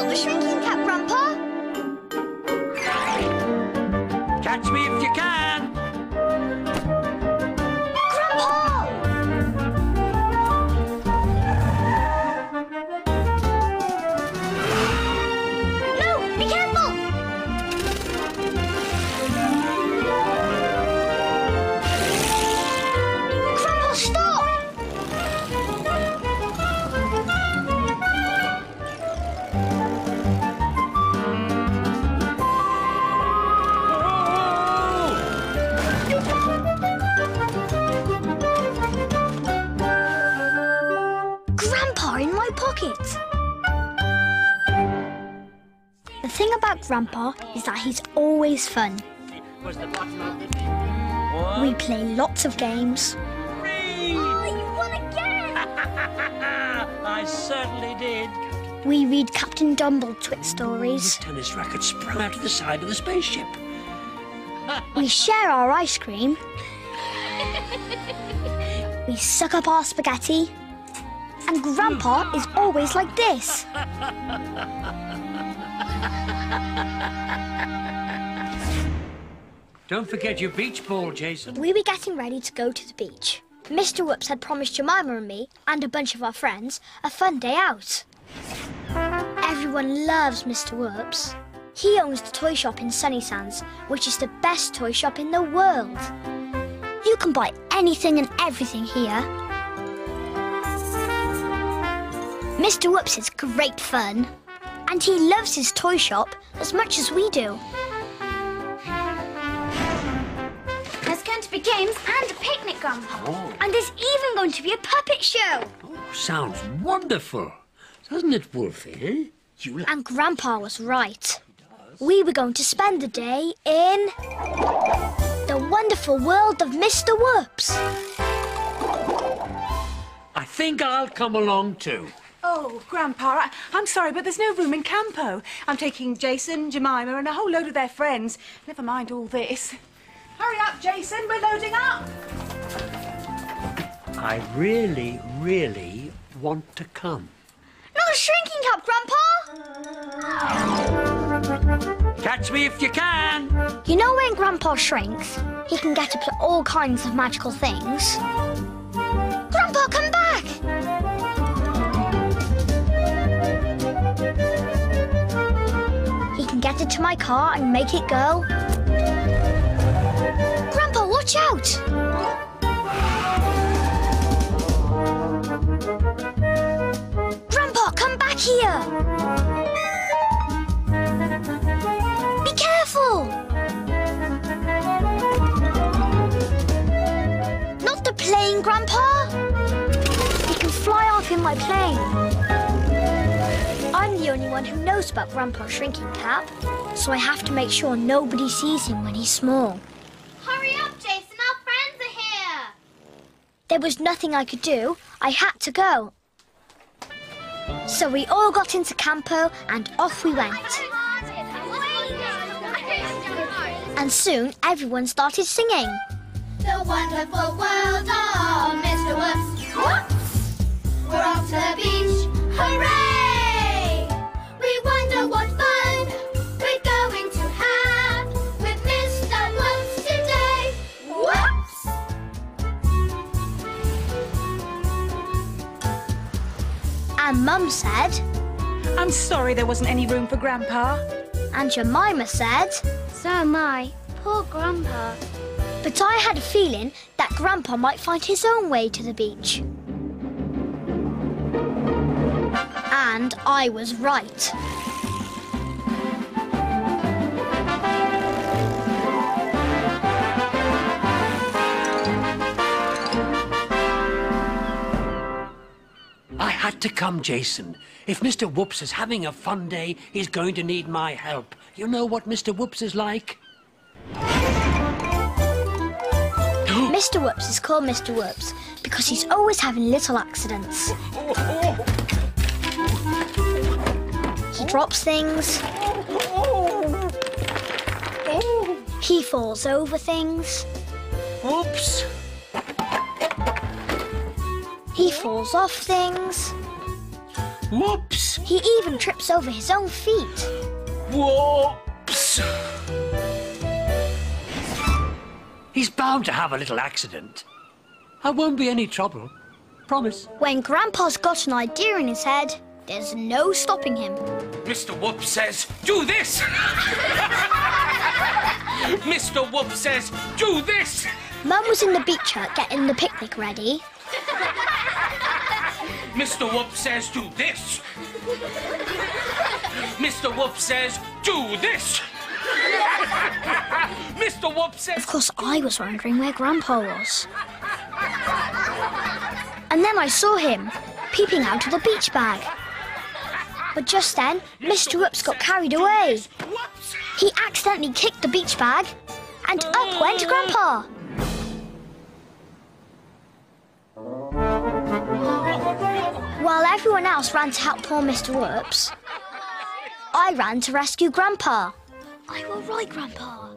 the shrinking cap, Grandpa! Catch me if you can! Grandpa! No, be careful! Grandpa, stop! Grandpa in my pocket. The thing about Grandpa is that he's always fun. Was the bottom of the... We play lots of games. Read! Oh, you won again! I certainly did. We read Captain Dumbledore stories. The tennis racket sprung out of the side of the spaceship. We share our ice cream. We suck up our spaghetti. And Grandpa is always like this. Don't forget your beach ball, Jason. We were getting ready to go to the beach. Mr. Whoops had promised Jemima and me, and a bunch of our friends, a fun day out. Everyone loves Mr. Whoops. He owns the toy shop in Sunny Sands, which is the best toy shop in the world. You can buy anything and everything here. Mr. Whoops is great fun, and he loves his toy shop as much as we do. There's going to be games and a picnic, Grandpa. Oh. And there's even going to be a puppet show. Oh, sounds wonderful. Doesn't it, Wolfie, eh? You And Grandpa was right. We were going to spend the day in the wonderful world of Mr. Whoops. I think I'll come along too. Oh, Grandpa, I'm sorry, but there's no room in Campo. I'm taking Jason, Jemima, and a whole load of their friends. Never mind all this. Hurry up, Jason, we're loading up. I really, really want to come. Not a shrinking cup, Grandpa! Catch me if you can! You know when Grandpa shrinks, he can get up to all kinds of magical things. Grandpa, come back! He can get into my car and make it go. Grandpa, watch out! Grandpa, come back here! Be careful! Not the plane, Grandpa! You can fly off in my plane. I'm the only one who knows about Grandpa's shrinking cap, so I have to make sure nobody sees him when he's small. Hurry up, Jason, our friends are here! There was nothing I could do. I had to go. So we all got into Campo and off we went. And soon everyone started singing. The wonderful world of Mr. Whoops. Whoops! We're off to the beach. Hooray! We wonder what fun we're going to have with Mr. Whoops today. Whoops! And Mum said, I'm sorry there wasn't any room for Grandpa. and Jemima said, So am I. Poor Grandpa. but I had a feeling that Grandpa might find his own way to the beach. And I was right. I had to come, Jason. If Mr. Whoops is having a fun day, he's going to need my help. You know what Mr. Whoops is like? Mr. Whoops is called Mr. Whoops because he's always having little accidents. He drops things. He falls over things. Oops! He falls off things. Whoops! He even trips over his own feet. Whoops! He's bound to have a little accident. I won't be any trouble. Promise. When Grandpa's got an idea in his head, there's no stopping him. Mr. Whoop says, do this! Mr. Whoop says, do this! Mum was in the beach hut getting the picnic ready. Mr. Whoop says, do this! Mr. Whoop says, do this! Mr. Whoop says... Of course, I was wondering where Grandpa was. And then I saw him, peeping out of the beach bag. But just then, Mr. Whoops got carried away. He accidentally kicked the beach bag, and up went Grandpa. While everyone else ran to help poor Mr. Whoops, I ran to rescue Grandpa. Are you all right, Grandpa?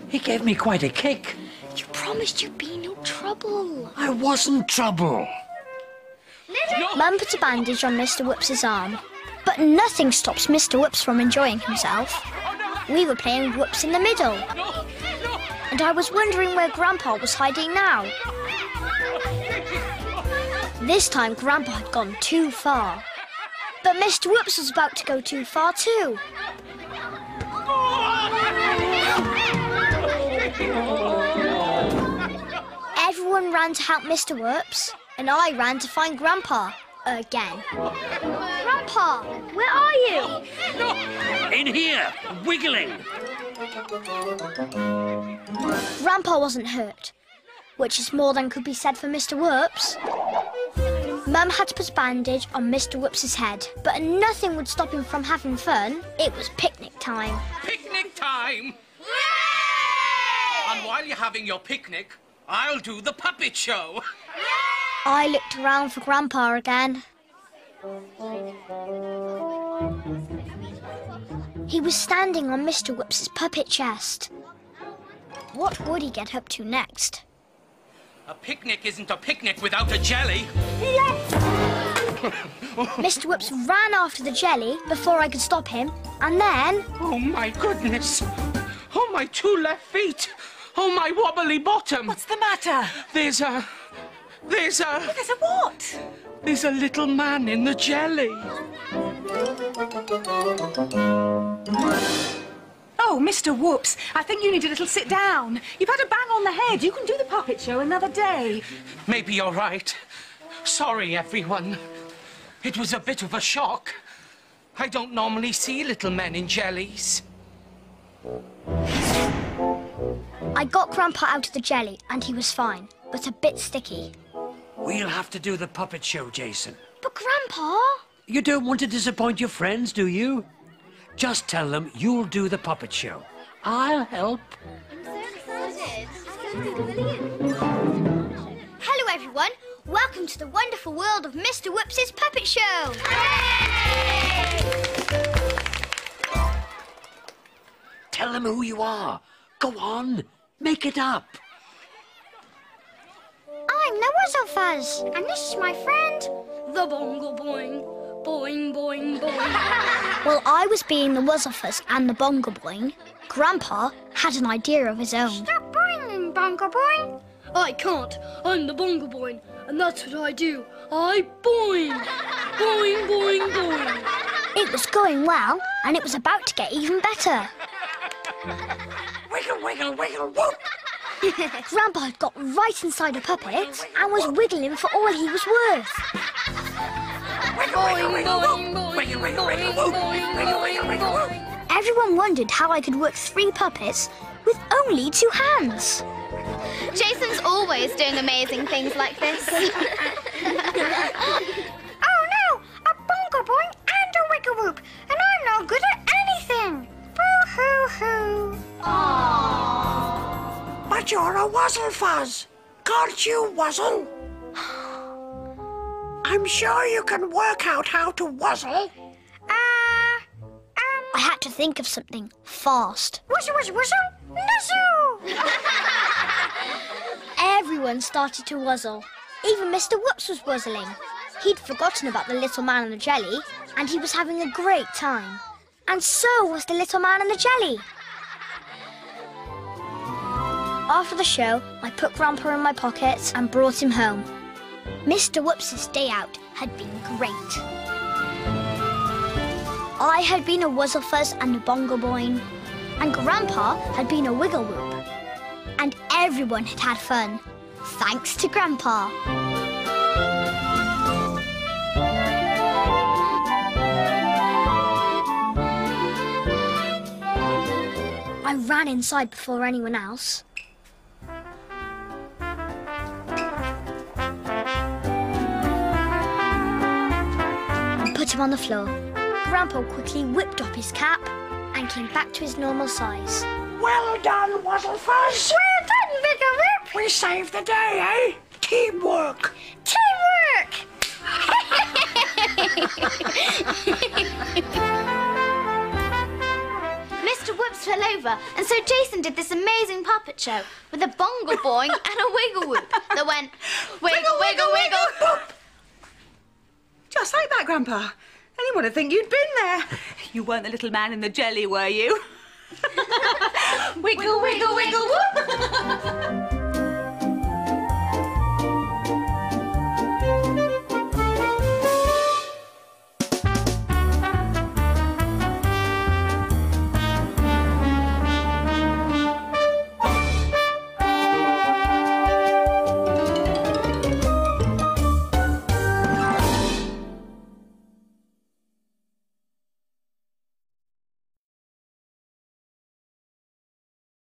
He gave me quite a kick. You promised you'd be no trouble. I wasn't trouble. Mum put a bandage on Mr. Whoops's arm, but nothing stops Mr. Whoops from enjoying himself. We were playing Whoops in the middle, and I was wondering where Grandpa was hiding now. This time Grandpa had gone too far, but Mr. Whoops was about to go too far too. Everyone ran to help Mr. Whoops, and I ran to find Grandpa again. Grandpa, where are you? In here, wiggling. Grandpa wasn't hurt, which is more than could be said for Mr. Whoops. Mum had to put a bandage on Mr. Whoops's head, but nothing would stop him from having fun. It was picnic time. Picnic time! Yay! And while you're having your picnic, I'll do the puppet show. I looked around for Grandpa again. He was standing on Mr. Whoops's puppet chest. What would he get up to next? A picnic isn't a picnic without a jelly. Mr. Whoops ran after the jelly before I could stop him, and then... Oh, my goodness. Oh, my two left feet. Oh, my wobbly bottom. What's the matter? There's a There's a what? There's a little man in the jelly. Oh, Mr. Whoops, I think you need a little sit down. You've had a bang on the head. You can do the puppet show another day. Maybe you're right. Sorry, everyone. It was a bit of a shock. I don't normally see little men in jellies. I got Grandpa out of the jelly and he was fine, but a bit sticky. We'll have to do the puppet show, Jason. But Grandpa... You don't want to disappoint your friends, do you? Just tell them you'll do the puppet show. I'll help. Hello, everyone. Welcome to the wonderful world of Mr. Whoops's puppet show. Tell them who you are. Go on, make it up. I'm the Wuzzlefuzz, and this is my friend, the Bongo Boing. Boing, boing, boing. While I was being the Wuzzlefuzz and the Bongo Boing, Grandpa had an idea of his own. Stop boinging, Bongo Boing. I can't. I'm the Bongo Boing, and that's what I do. I boing. Boing, boing, boing. It was going well, and it was about to get even better. Wiggle, wiggle, wiggle, whoop. Grandpa had got right inside a puppet and was wiggling for all he was worth. Everyone wondered how I could work 3 puppets with only 2 hands. Jason's always doing amazing things like this. Oh no! A Bongo Boing and a Wiggle Whoop, and I'm not good at anything. Boo-hoo-hoo. But you're a Wuzzlefuzz. Can't you wuzzle? I'm sure you can work out how to wuzzle. I had to think of something fast. Wuzzle, wuzzle, wuzzle, nuzzle! Everyone started to wuzzle. Even Mr. Whoops was wuzzling. He'd forgotten about the little man and the jelly, and he was having a great time. And so was the little man and the jelly. After the show, I put Grandpa in my pocket and brought him home. Mr. Whoops' day out had been great. I had been a Wuzzlefuzz and a Bongo Boing, and Grandpa had been a Wiggle Whoop. And everyone had had fun, thanks to Grandpa. I ran inside before anyone else. And put him on the floor. Grandpa quickly whipped up his cap and came back to his normal size. Well done, Wuzzlefuzz. Well done, Wiggle Whoop! We saved the day, eh? Teamwork. Teamwork! Mr. Whoops fell over, and so Jason did this amazing puppet show with a bongo boing and a wiggle whoop that went wiggle, wiggle, wiggle, whoop. Just like that, Grandpa. Anyone would think you'd been there. You weren't the little man in the jelly, were you? Wiggle, wiggle, wiggle, whoop.